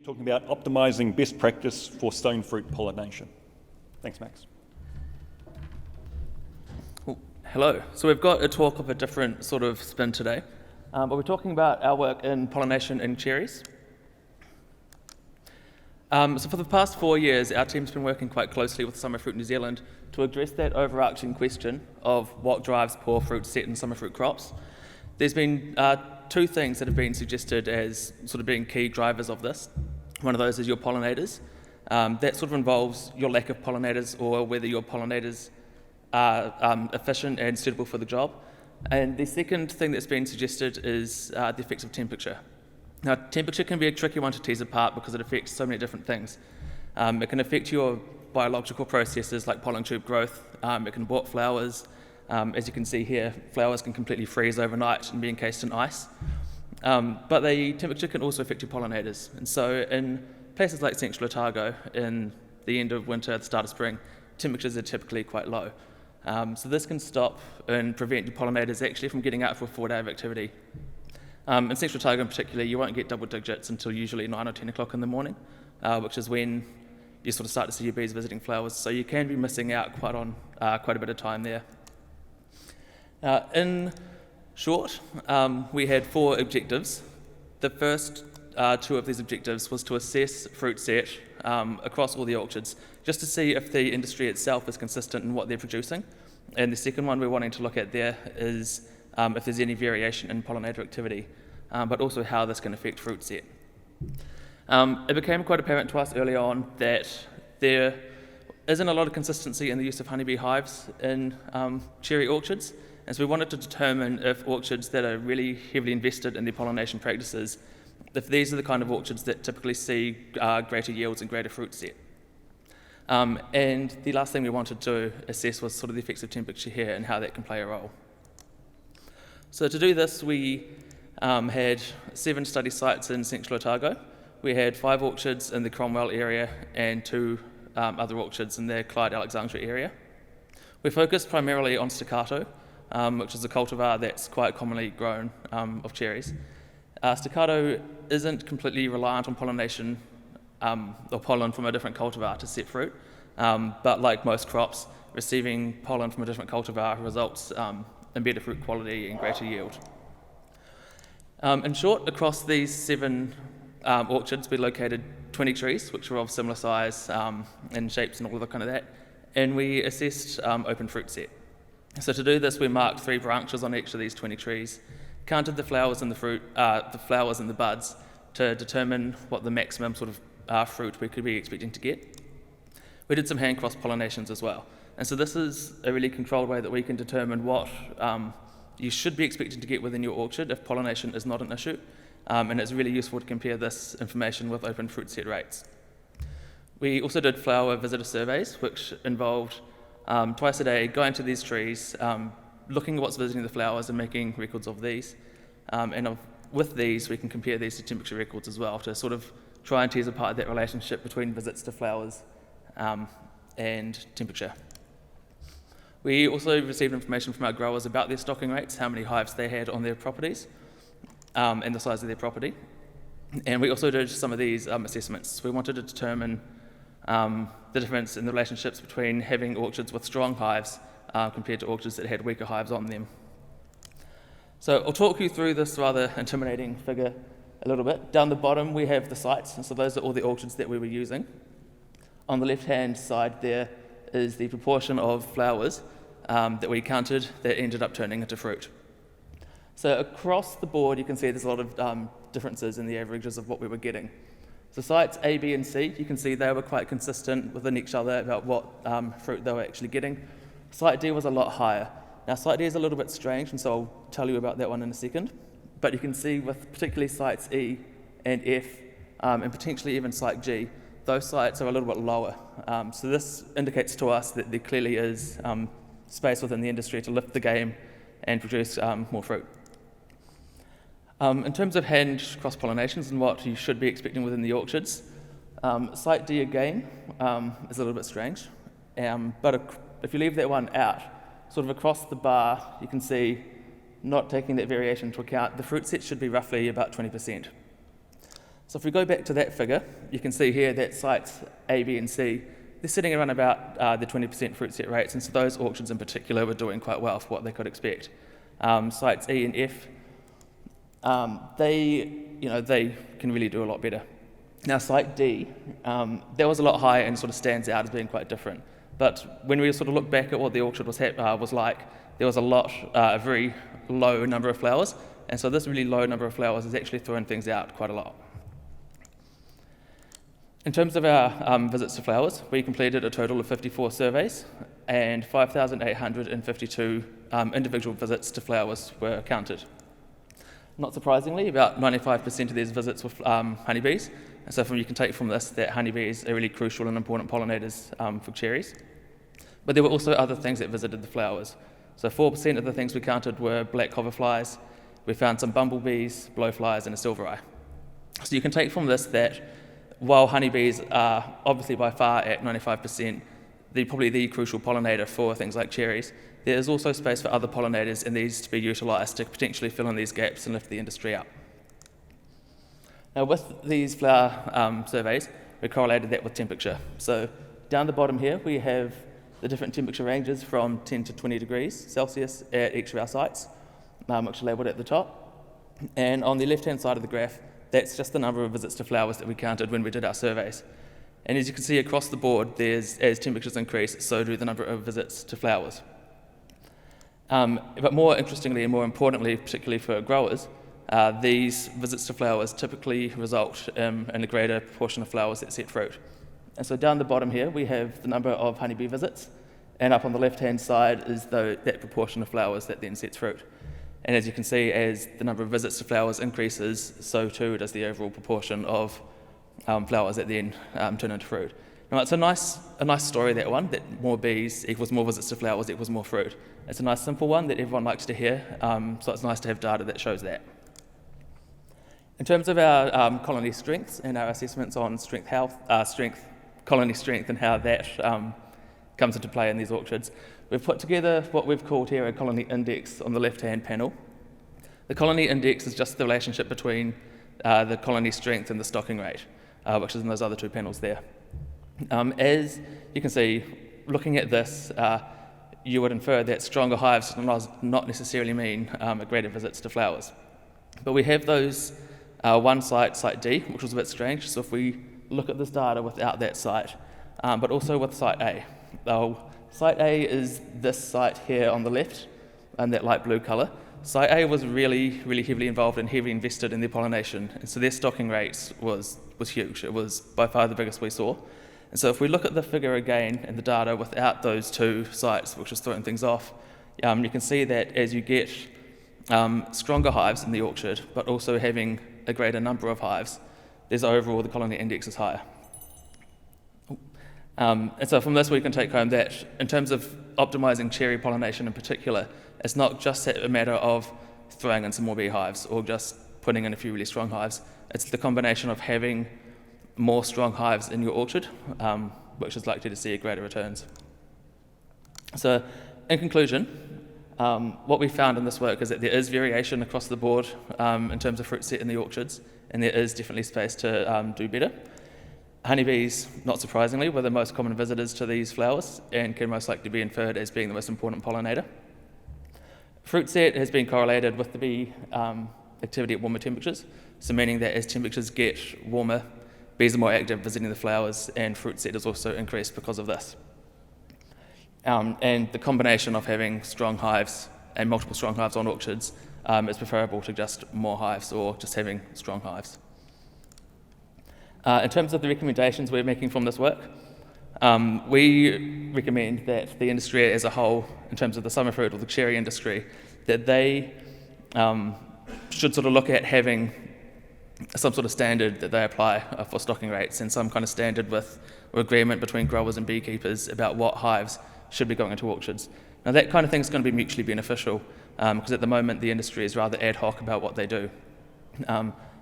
talking about optimising best practice for stonefruit pollination. Thanks, Max. Hello. So we've got a talk of a different sort of spin today, but we're talking about our work in pollination in cherries. So for the past 4 years, our team's been working quite closely with Summerfruit New Zealand to address that overarching question of what drives poor fruit set in summerfruit crops. There's been two things that have been suggested as sort of being key drivers of this. One of those is your pollinators. That sort of involves your lack of pollinators or whether your pollinators are efficient and suitable for the job. And the second thing that's been suggested is the effects of temperature. Now, temperature can be a tricky one to tease apart because it affects so many different things. It can affect your biological processes like pollen tube growth. It can abort flowers. As you can see here, flowers can completely freeze overnight and be encased in ice. But the temperature can also affect your pollinators. And so in places like Central Otago, in the end of winter, the start of spring, temperatures are typically quite low. So this can stop and prevent your pollinators actually from getting out for a 4-day of activity. In Central Otago in particular, you won't get double digits until usually 9 or 10 o'clock in the morning, which is when you sort of start to see your bees visiting flowers. So you can be missing out quite a bit of time there. In short, we had 4 objectives. The first 2 of these objectives was to assess fruit set across all the orchards, just to see if the industry itself is consistent in what they're producing. And the second one we're wanting to look at there is if there's any variation in pollinator activity, but also how this can affect fruit set. It became quite apparent to us early on that there isn't a lot of consistency in the use of honeybee hives in cherry orchards, and so we wanted to determine if orchards that are really heavily invested in their pollination practices, if these are the kind of orchards that typically see greater yields and greater fruit set. And the last thing we wanted to assess was sort of the effects of temperature here and how that can play a role. So to do this, we had 7 study sites in Central Otago. We had 5 orchards in the Cromwell area and 2 other orchards in the Clyde-Alexandra area. We focused primarily on staccato, which is a cultivar that's quite commonly grown of cherries. Staccato isn't completely reliant on pollination or pollen from a different cultivar to set fruit, but like most crops, receiving pollen from a different cultivar results in better fruit quality and greater yield. In short, across these 7 orchards, we located 20 trees, which were of similar size and shapes and all of that kind of that, and we assessed open fruit set. So to do this, we marked 3 branches on each of these 20 trees, counted the flowers and the flowers and the buds to determine what the maximum sort of fruit we could be expecting to get. We did some hand cross pollinations as well, and so this is a really controlled way that we can determine what you should be expecting to get within your orchard if pollination is not an issue, and it's really useful to compare this information with open fruit set rates. We also did flower visitor surveys, which involved twice a day going to these trees, looking at what's visiting the flowers and making records of these. With these, we can compare these to temperature records as well to sort of try and tease apart that relationship between visits to flowers and temperature. We also received information from our growers about their stocking rates, how many hives they had on their properties, and the size of their property. And we also did some of these assessments. We wanted to determine the difference in the relationships between having orchards with strong hives compared to orchards that had weaker hives on them. So I'll talk you through this rather intimidating figure a little bit. Down the bottom we have the sites, and so those are all the orchards that we were using. On the left-hand side there is the proportion of flowers that we counted that ended up turning into fruit. So across the board you can see there's a lot of differences in the averages of what we were getting. So sites A, B and C, you can see they were quite consistent within each other about what fruit they were actually getting. Site D was a lot higher. Now site D is a little bit strange, and so I'll tell you about that one in a second. But you can see with particularly sites E and F, and potentially even site G, those sites are a little bit lower. So this indicates to us that there clearly is space within the industry to lift the game and produce more fruit. In terms of hand cross-pollinations and what you should be expecting within the orchards, site D again is a little bit strange, but if you leave that one out, sort of across the bar, you can see, not taking that variation into account, the fruit set should be roughly about 20%. So if we go back to that figure, you can see here that sites A, B, and C, they're sitting around about the 20% fruit set rates, and so those orchards in particular were doing quite well for what they could expect. Sites E and F, they can really do a lot better. Now site D, that was a lot higher and sort of stands out as being quite different. But when we sort of look back at what the orchard was like, there was a very low number of flowers, and so this really low number of flowers is actually throwing things out quite a lot. In terms of our visits to flowers, we completed a total of 54 surveys, and 5,852 individual visits to flowers were counted. Not surprisingly, about 95% of these visits were honeybees, and so you can take from this that honeybees are really crucial and important pollinators for cherries. But there were also other things that visited the flowers. So 4% of the things we counted were black hoverflies. We found some bumblebees, blowflies, and a silvereye. So you can take from this that while honeybees are obviously by far at 95%, probably the crucial pollinator for things like cherries, there is also space for other pollinators and these to be utilised to potentially fill in these gaps and lift the industry up. Now with these flower surveys, we correlated that with temperature. So down the bottom here, we have the different temperature ranges from 10 to 20 degrees Celsius at each of our sites, which are labelled at the top. And on the left-hand side of the graph, that's just the number of visits to flowers that we counted when we did our surveys. And as you can see across the board, as temperatures increase, so do the number of visits to flowers. But more interestingly and more importantly, particularly for growers, these visits to flowers typically result in a greater proportion of flowers that set fruit. And so down the bottom here, we have the number of honeybee visits, and up on the left-hand side is that proportion of flowers that then sets fruit. And as you can see, as the number of visits to flowers increases, so too does the overall proportion of flowers that then turn into fruit. Now it's a nice story, that one, that more bees equals more visits to flowers equals more fruit. It's a nice simple one that everyone likes to hear, so it's nice to have data that shows that. In terms of our colony strengths and our assessments on colony strength and how that comes into play in these orchards, we've put together what we've called here a colony index on the left-hand panel. The colony index is just the relationship between the colony strength and the stocking rate, which is in those other two panels there. As you can see, looking at this, you would infer that stronger hives does not necessarily mean a greater visits to flowers. But we have those one site, site D, which was a bit strange. So if we look at this data without that site, but also with site A. Site A is this site here on the left, and that light blue colour. Site A was really heavily involved and heavily invested in their pollination, and so their stocking rates was huge. It was by far the biggest we saw. And so if we look at the figure again and the data without those two sites, which is throwing things off, you can see that as you get stronger hives in the orchard, but also having a greater number of hives, there's overall the colony index is higher. And so from this we can take home that in terms of optimising cherry pollination in particular, it's not just a matter of throwing in some more beehives or just putting in a few really strong hives. It's the combination of having more strong hives in your orchard, which is likely to see greater returns. So in conclusion, what we found in this work is that there is variation across the board in terms of fruit set in the orchards, and there is definitely space to do better. Honeybees, not surprisingly, were the most common visitors to these flowers and can most likely be inferred as being the most important pollinator. Fruit set has been correlated with the bee activity at warmer temperatures, so meaning that as temperatures get warmer, bees are more active visiting the flowers, and fruit set is also increased because of this. And the combination of having strong hives and multiple strong hives on orchards is preferable to just more hives or just having strong hives. In terms of the recommendations we're making from this work, we recommend that the industry as a whole, in terms of the summer fruit or the cherry industry, that they should sort of look at having some sort of standard that they apply for stocking rates and some kind of standard with or agreement between growers and beekeepers about what hives should be going into orchards. Now that kind of thing is going to be mutually beneficial because at the moment the industry is rather ad hoc about what they do.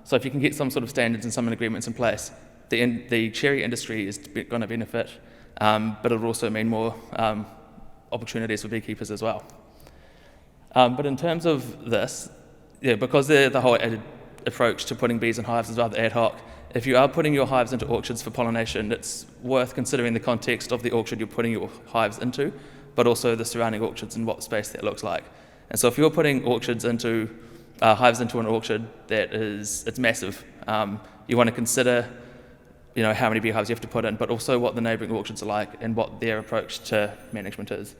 So if you can get some sort of standards and some agreements in place, the cherry industry is going to benefit, but it'll also mean more opportunities for beekeepers as well. But in terms of this, because the whole approach to putting bees in hives is rather ad hoc, If you are putting your hives into orchards for pollination, it's worth considering the context of the orchard you're putting your hives into, but also the surrounding orchards and what space that looks like. And so if you're putting hives into an orchard it's massive, you want to consider how many beehives you have to put in, but also what the neighbouring orchards are like and what their approach to management is.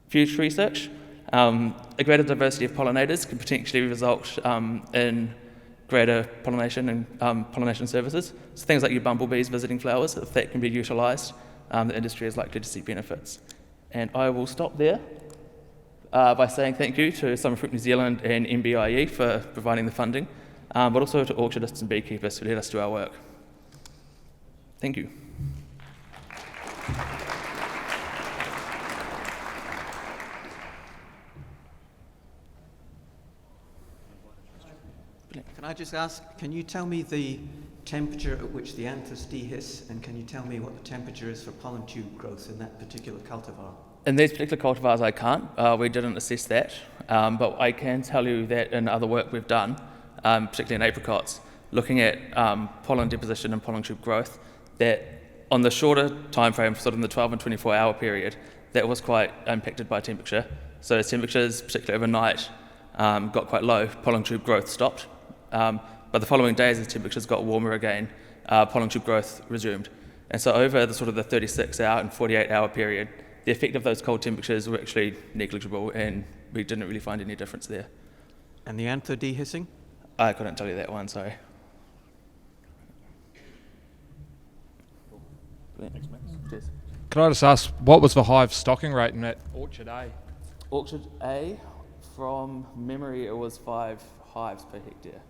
Future research. A greater diversity of pollinators could potentially result in greater pollination and pollination services. So things like your bumblebees visiting flowers, if that can be utilised, the industry is likely to see benefits. And I will stop there by saying thank you to Stonefruit New Zealand and MBIE for providing the funding, but also to orchardists and beekeepers who let us do our work. Thank you. Can I just ask, can you tell me the temperature at which the anthers dehiss, and can you tell me what the temperature is for pollen tube growth in that particular cultivar? In these particular cultivars I can't, we didn't assess that, but I can tell you that in other work we've done, particularly in apricots, looking at pollen deposition and pollen tube growth, that on the shorter time frame, sort of in the 12 and 24 hour period, that was quite impacted by temperature. So as temperatures, particularly overnight, got quite low, pollen tube growth stopped. But the following days, as temperatures got warmer again, pollen tube growth resumed. And so over the sort of the 36 hour and 48 hour period, the effect of those cold temperatures were actually negligible, and we didn't really find any difference there. And the anther dehissing? I couldn't tell you that one, sorry. Cheers. Could I just ask, what was the hive stocking rate in that Orchard A? Orchard A, from memory, it was 5 hives per hectare.